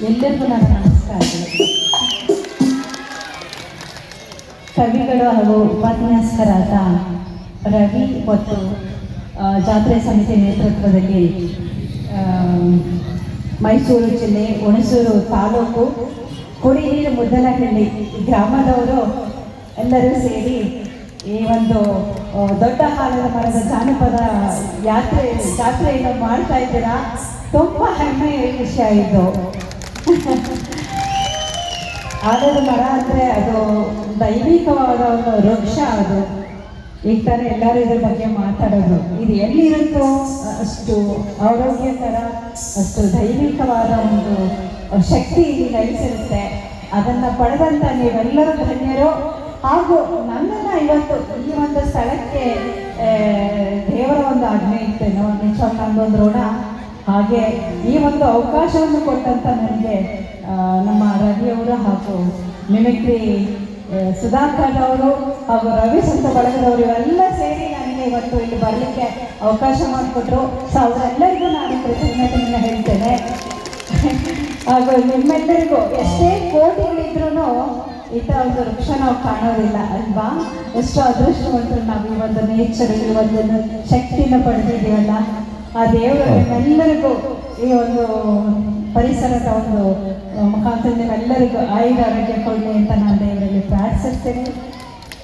ಎಲ್ಲರಿಗೂ ನನ್ನ ನಮಸ್ಕಾರಗಳು. ಕವಿಗಳು ಹಾಗೂ ಉಪನ್ಯಾಸಕರಾದ ರವಿ ಮತ್ತು ಜಾತ್ರೆ ಸಮಿತಿ ನೇತೃತ್ವದಲ್ಲಿ ಮೈಸೂರು ಜಿಲ್ಲೆ ಹುಣಸೂರು ತಾಲೂಕು ಕುಡಿನೀರು ಮುದ್ದಲಹಳ್ಳಿ ಗ್ರಾಮದವರು ಎಲ್ಲರೂ ಸೇರಿ ಈ ಒಂದು ದೊಡ್ಡ ಹಾಲದ ಮರದ ಜಾನಪದ ಜಾತ್ರೆಯನ್ನು ಮಾಡ್ತಾ ಇದ್ದೀರಾ. ತುಂಬ ಹೆಮ್ಮೆಯ ವಿಷಯ ಇದು. ಆಲದ ಮರ ಅಂದರೆ ಅದು ದೈವಿಕವಾದ ಒಂದು ವೃಕ್ಷ. ಅದು ಈಗ ತಾನೇ ಎಲ್ಲರೂ ಇದ್ರ ಬಗ್ಗೆ ಮಾತಾಡೋದು. ಇದು ಎಲ್ಲಿರುತ್ತೋ ಅಷ್ಟು ಆರೋಗ್ಯಕರ, ಅಷ್ಟು ದೈವಿಕವಾದ ಒಂದು ಶಕ್ತಿ ಇಲ್ಲಿ ನೆಲೆಸಿರುತ್ತೆ. ಅದನ್ನು ಪಡೆದಂಥ ನೀವೆಲ್ಲರೂ ಧನ್ಯರು. ಹಾಗೂ ನನ್ನನ್ನು ಇವತ್ತು ಈ ಒಂದು ಸ್ಥಳಕ್ಕೆ ದೇವರ ಒಂದು ಆಜ್ಞೆ ಇತ್ತೇನೋ, ನಿಜವಾಗ ನನ್ನೊಂದು ಋಣ. ಹಾಗೆ ಈ ಒಂದು ಅವಕಾಶವನ್ನು ಕೊಟ್ಟಂತ ನನಗೆ ನಮ್ಮ ರವಿಯವರು ಹಾಗೂ ಮಿಮಿಕ್ರಿ ಸುಧಾಕರ್ ಅವರು ಹಾಗೂ ರವಿ ಸಂತ ಬಳಗದವರು ಇವೆಲ್ಲ ಸೇರಿ ನನಗೆ ಇವತ್ತು ಇಲ್ಲಿ ಬರಲಿಕ್ಕೆ ಅವಕಾಶ ಮಾಡಿಕೊಟ್ರು. ಸೊ ಅವರೆಲ್ಲರಿಗೂ ನಾನು ಕೃತಜ್ಞತೆಯನ್ನು ಹೇಳ್ತೇನೆ. ಹಾಗೂ ನಿಮ್ಮೆಲ್ಲರಿಗೂ ಎಷ್ಟೇ ಕೋಟಿಗಳಿದ್ರೂ ಈ ಥರ ಒಂದು ವೃಕ್ಷ ನಾವು ಕಾಣೋದಿಲ್ಲ ಅಲ್ವಾ? ಎಷ್ಟು ಅದೃಷ್ಟವಂತರು ನಾವು ಈ ಒಂದು ನೇಚರ್, ಈ ಒಂದು ಶಕ್ತಿನ ಪಡೆದಿದ್ದೀವಲ್ಲ. ಆ ದೇವರು ನಿಮ್ಮೆಲ್ಲರಿಗೂ ಈ ಒಂದು ಪರಿಸರದ ಒಂದು ಮುಖಾಂತರ ನಿಮ್ಮೆಲ್ಲರಿಗೂ ಆರೋಗ್ಯ ಕೊಡಲಿ ಅಂತ ನಾನು ದೇವರಲ್ಲಿ ಪ್ರಾರ್ಥಿಸ್ತೇನೆ.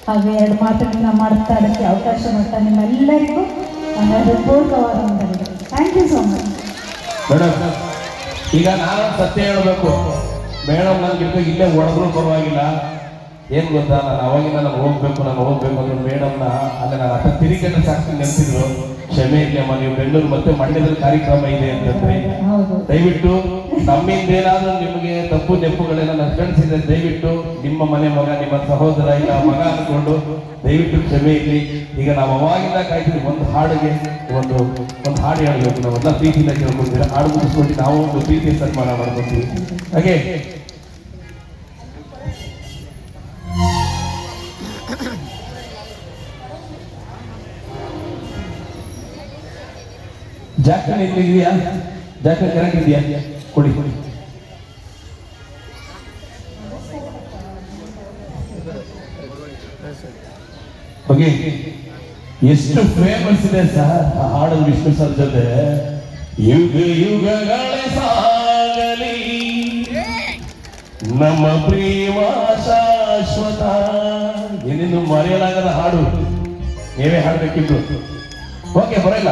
ಹಾಗೆ ಎರಡು ಮಾತುಗಳನ್ನ ಮಾತಾಡೋಕ್ಕೆ ಅವಕಾಶ ಮಾಡ್ತಾ ನಿಮ್ಮೆಲ್ಲರಿಗೂ ನನ್ನ ಪೂರ್ವಕವಾದ ವಂದನೆಗಳು. Thank you so much. Madam, ಈಗ ನಾನು ಸತ್ಯ ಹೇಳಬೇಕು. ಮೇಡಮ್ ನನಗೆ ಇಲ್ಲೇ ಹೊಡೆದ್ರು ಪರವಾಗಿಲ್ಲ. ಏನು ಗೊತ್ತಾ, ನಾನು ಅವಾಗಿಂದ ನಾನು ಹೋಗ್ಬೇಕು ಅಂದ್ರೆ ಮೇಡಮ್ನ ಅಲ್ಲ ನಾನು ಅತ್ತ ತಿರುಗೇಟ ಸಾಕ್ಷಿ ನೆನೆಸಿದ್ರು. ಕ್ಷಮೆ ಇಲ್ಲಮ್ಮ, ನೀವು ಬೆಂಗಳೂರು ಮತ್ತೆ ಮಂಡ್ಯದಲ್ಲಿ ಕಾರ್ಯಕ್ರಮ ಇದೆ ಅಂತಂದ್ರೆ ದಯವಿಟ್ಟು ನಮ್ಮಿಂದ ಏನಾದ್ರೂ ನಿಮಗೆ ತಪ್ಪು ನೆಪ್ಪುಗಳೆಲ್ಲ ನಡ್ಕಣಿಸಿದ್ರೆ ದಯವಿಟ್ಟು ನಿಮ್ಮ ಮನೆ ಮಗ, ನಿಮ್ಮ ಸಹೋದರ ಇಲ್ಲ ಮಗ ಅಂದ್ಕೊಂಡು ದಯವಿಟ್ಟು ಕ್ಷಮೆ ಇರಲಿ. ಈಗ ನಾವು ಅವಾಗಿಂದ ಕಾಯ್ತೀವಿ ಒಂದು ಹಾಡಿಗೆ ಒಂದು ಹಾಡು ಹೇಳಬೇಕು. ನಾವೆಲ್ಲ ಪ್ರೀತಿಯಿಂದ ಕೇಳ್ಕೊಳ್ತೀವಿ. ಹಾಡು ಮುಗಿಸ್ಕೊಂಡು ನಾವು ಒಂದು ಪ್ರೀತಿಯ ಸನ್ಮಾನ ಮಾಡ್ಕೊತೀವಿ. ಹಾಗೆ ಜಾಕನ್ ಇದೆಯಾ? ಜಾಕನ್ ಕರೆಕ್ಟ್ ಇದೆಯಾ? ಕೊಡಿ. ಓಕೆ, ಎಷ್ಟು ಫೇಮಸ್ ಇದೆ ಸರ್ ಆ ಹಾಡು ವಿಷ್ಣು ಸರ್ ಜೊತೆ. ಯುಗ ಯುಗಗಳೇ ಸಾಗಲಿ ನಮ್ಮ ಪ್ರೇಮ ಶಾಶ್ವತ. ಏನೇನು ಮರೆಯಲಾಗದ ಹಾಡು, ನೀವೇ ಹಾಡಬೇಕಿತ್ತು. ಓಕೆ, ಬರಲ್ಲ.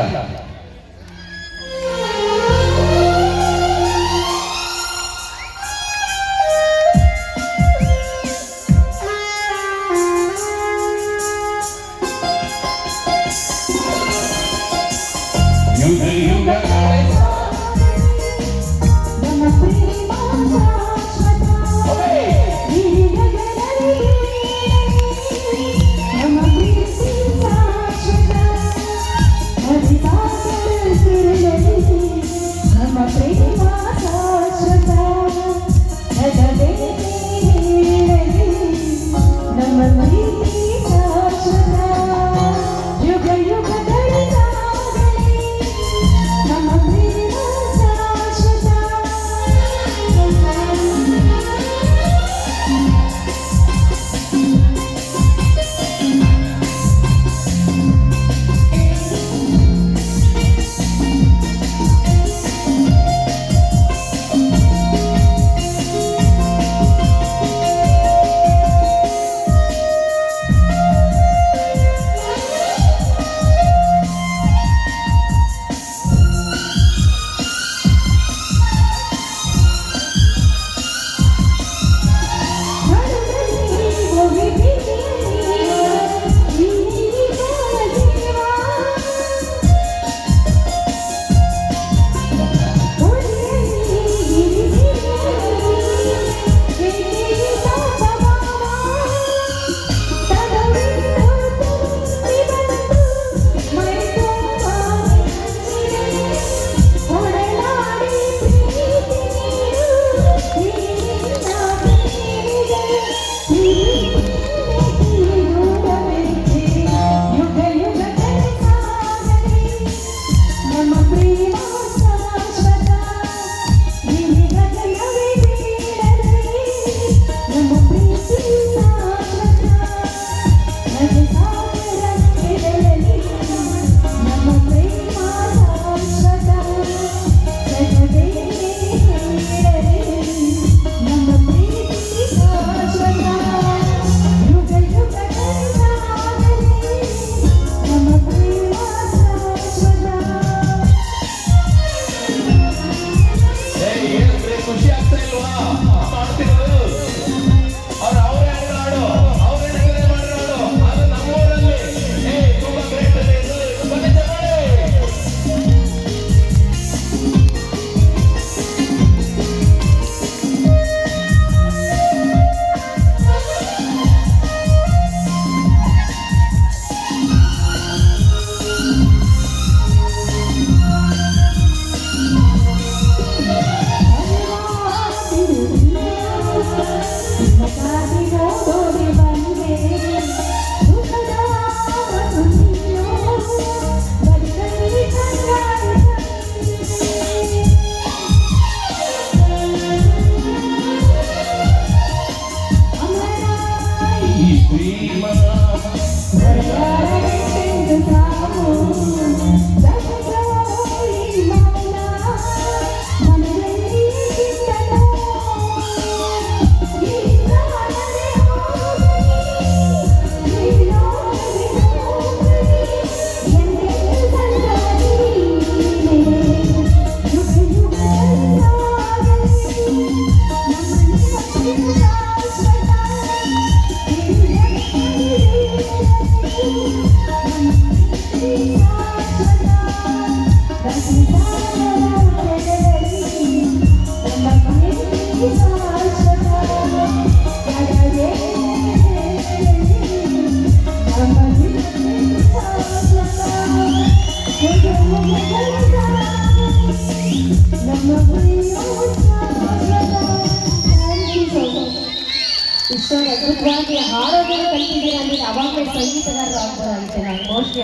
ಖುಷಿ ಆಗ್ತಾ ಇಲ್ವಾ ಮಾಡ್ತಿರೋದು? ಅವ್ರು ಅವರೇ ಹಾಡು ಅವರೇ ನಗರ ಮಾಡಿರೋದು ಅದು ನಮ್ಮೂರಲ್ಲಿ ತುಂಬಾ ಗ್ರೇಟ್ ಇದೆ ಇದು. ಬನ್ನಿ ತಗೊಳ್ಳಿ. ಈ ಪ್ರೇಮ ಇಷ್ಟೊಂದು ಅದ್ಭುತವಾಗಿ ಹಾಡೋದನ್ನು ಕಲ್ತಿದ್ದೀರಾ ಅಂದ್ರೆ ಅವಾಗಲೇ ಸಂಗೀತಗಾರರು ಆಗ್ಬೋದಾಗಿತ್ತು ನಾನು ಮೋಸ್ಟ್ಲಿ